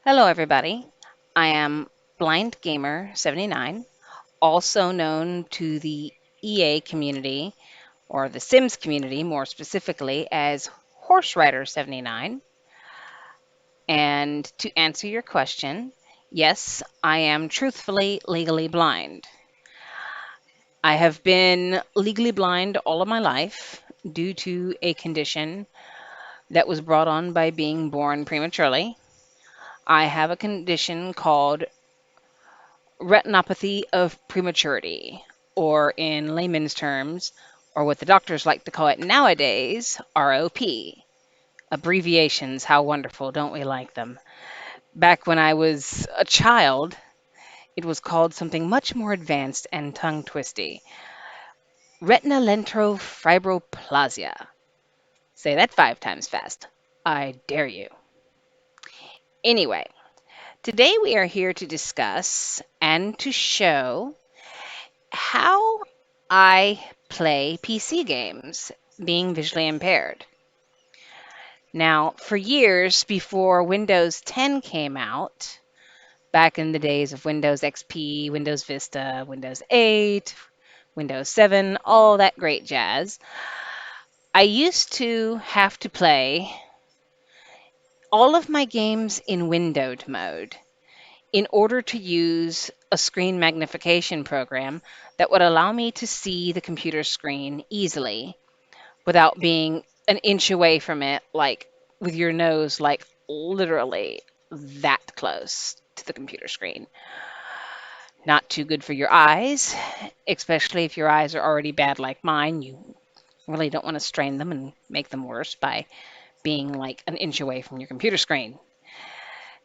Hello, everybody. I am Blind Gamer 79, also known to the EA community or the Sims community more specifically as Horse Rider 79. And to answer your question, yes, I am truthfully legally blind. I have been legally blind all of my life due to a condition that was brought on by being born prematurely. I have a condition called retinopathy of prematurity, or in layman's terms, or what the doctors like to call it nowadays, ROP. Abbreviations, how wonderful, don't we like them? Back when I was a child, it was called something much more advanced and tongue twisty, retinalentofibroplasia. Say that 5 times fast. I dare you. Anyway, today we are here to discuss and to show how I play PC games being visually impaired. Now, for years before Windows 10 came out, back in the days of Windows XP, Windows Vista, Windows 8, Windows 7, all that great jazz, I used to have to play all of my games in windowed mode in order to use a screen magnification program that would allow me to see the computer screen easily without being an inch away from it, like with your nose, like literally that close to the computer screen. Not too good for your eyes, especially if your eyes are already bad like mine. You really don't want to strain them and make them worse by being like an inch away from your computer screen.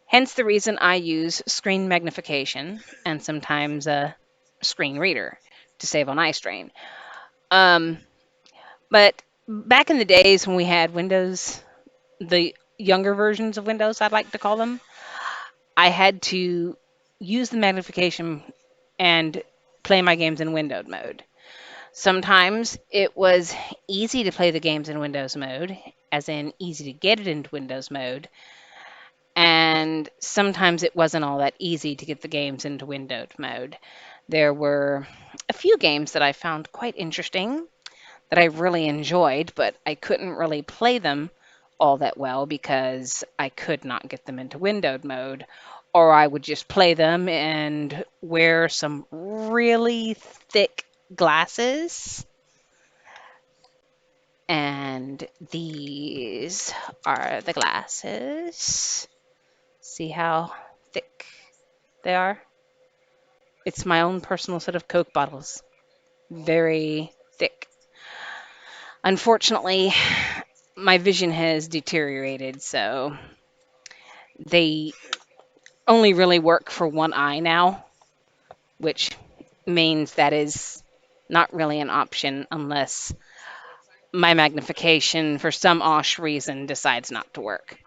Hence the reason I use screen magnification and sometimes a screen reader to save on eye strain. Um, but back in the days when we had Windows, the younger versions of Windows, I'd like to call them, I had to use the magnification and play my games in windowed mode. Sometimes it was easy to play the games in Windows mode, as in easy to get it into Windows mode, and sometimes it wasn't all that easy to get the games into windowed mode. There were a few games that I found quite interesting that I really enjoyed, but I couldn't really play them all that well because I could not get them into windowed mode, or I would just play them and wear some really thick glasses. And these are the glasses. See how thick they are? It's my own personal set of Coke bottles. Very thick. Unfortunately, my vision has deteriorated, so they only really work for one eye now, which means that is not really an option unless my magnification, for some osh reason, decides not to work.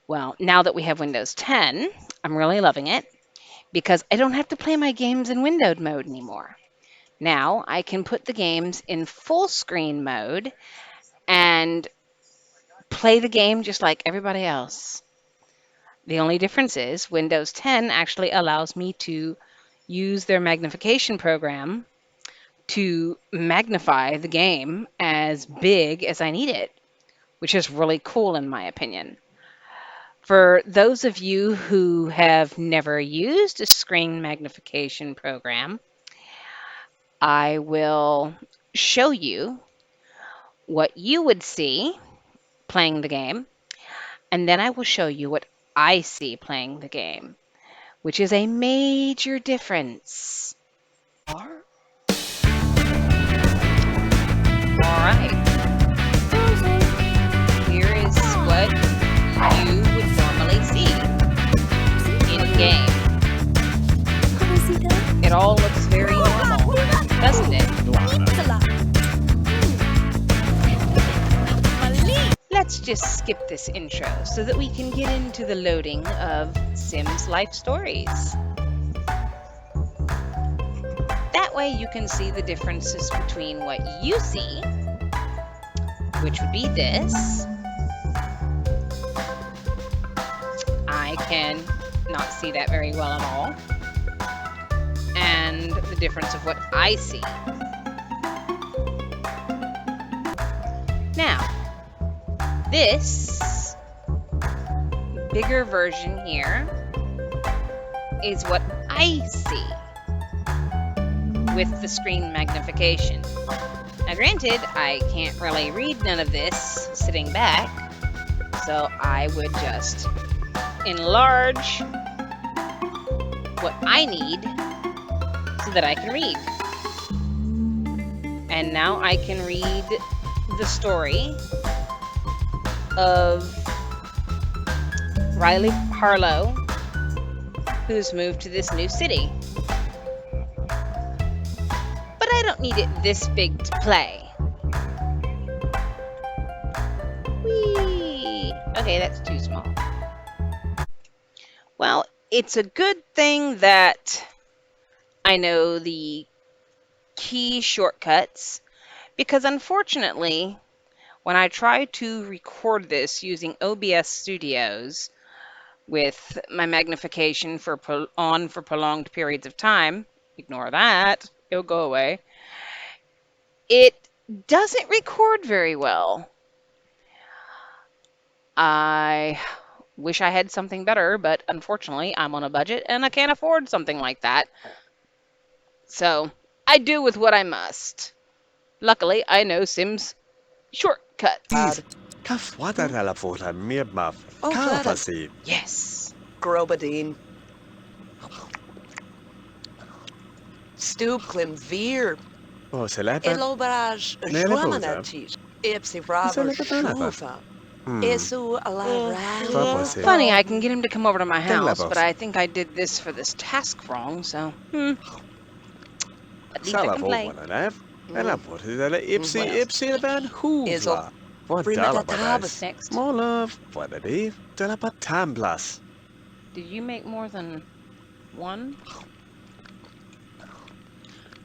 Well, now that we have Windows 10, I'm really loving it because I don't have to play my games in windowed mode anymore. Now I can put the games in full screen mode and play the game just like everybody else. The only difference is Windows 10 actually allows me to use their magnification program to magnify the game as big as I need it, which is really cool in my opinion. For those of you who have never used a screen magnification program, I will show you what you would see playing the game, and then I will show you what I see playing the game, which is a major difference. All right, here is what you would normally see in game. It all looks very normal, doesn't it? Let's just skip this intro so that we can get into the loading of Sims life stories. That way you can see the differences between what you see, which would be this. I can not see that very well at all, and the difference of what I see. Now, this bigger version here is what I see with the screen magnification. Now granted, I can't really read none of this sitting back, so I would just enlarge what I need so that I can read. And now I can read the story of Riley Harlow, who's moved to this new city. But I don't need it this big to play. Whee! Okay, that's too small. Well, it's a good thing that I know the key shortcuts, because unfortunately, when I try to record this using OBS Studios with my magnification on for prolonged periods of time, ignore that, it'll go away, it doesn't record very well. I wish I had something better, but unfortunately I'm on a budget and I can't afford something like that. So I do with what I must. Luckily, I know Sim's shortcuts. Kaf water for a mere muff. Oh, glad. Yes. Grobadine. Stoop klim vier. Oh, selapa. Elobaraj. Joamanatich. Ipsi bravo. Shufa. Esu ala. Funny, I can get him to come over to my house, but I think I did this for this task wrong, so at least I can play. And I put it at Ipsy about Hoover. What Next. More love. What a day. Dalapatam plus. Did you make more than one?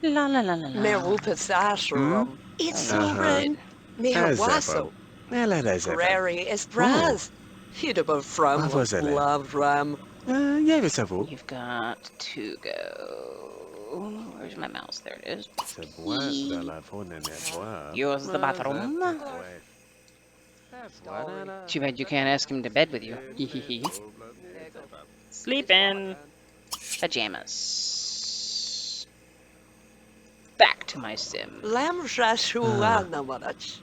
La la la la la. Merupus ashram. It's so red. Merwaso. Prairie is braz. Hidaba from love ram. You've got to go. Where's my mouse? There it is. Yours the bathroom. Too bad you can't ask him to bed with you. Sleeping. Pajamas. Back to my sim. Lamrashua namarach.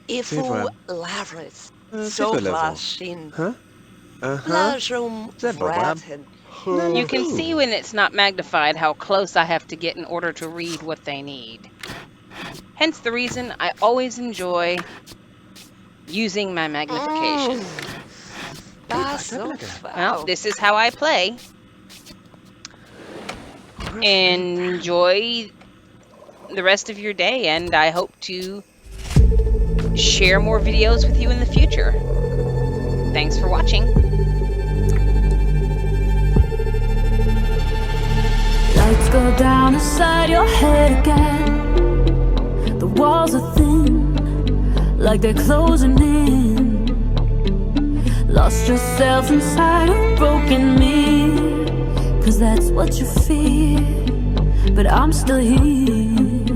Ifu lavris. So flashin. Lashum vratin. You can see when it's not magnified how close I have to get in order to read what they need. Hence the reason I always enjoy using my magnification. Well, this is how I play. Enjoy the rest of your day, and I hope to share more videos with you in the future. Thanks for watching. Lights go down inside your head again. The walls are thin, like they're closing in. Lost yourself inside a broken me, 'cause that's what you fear. But I'm still here.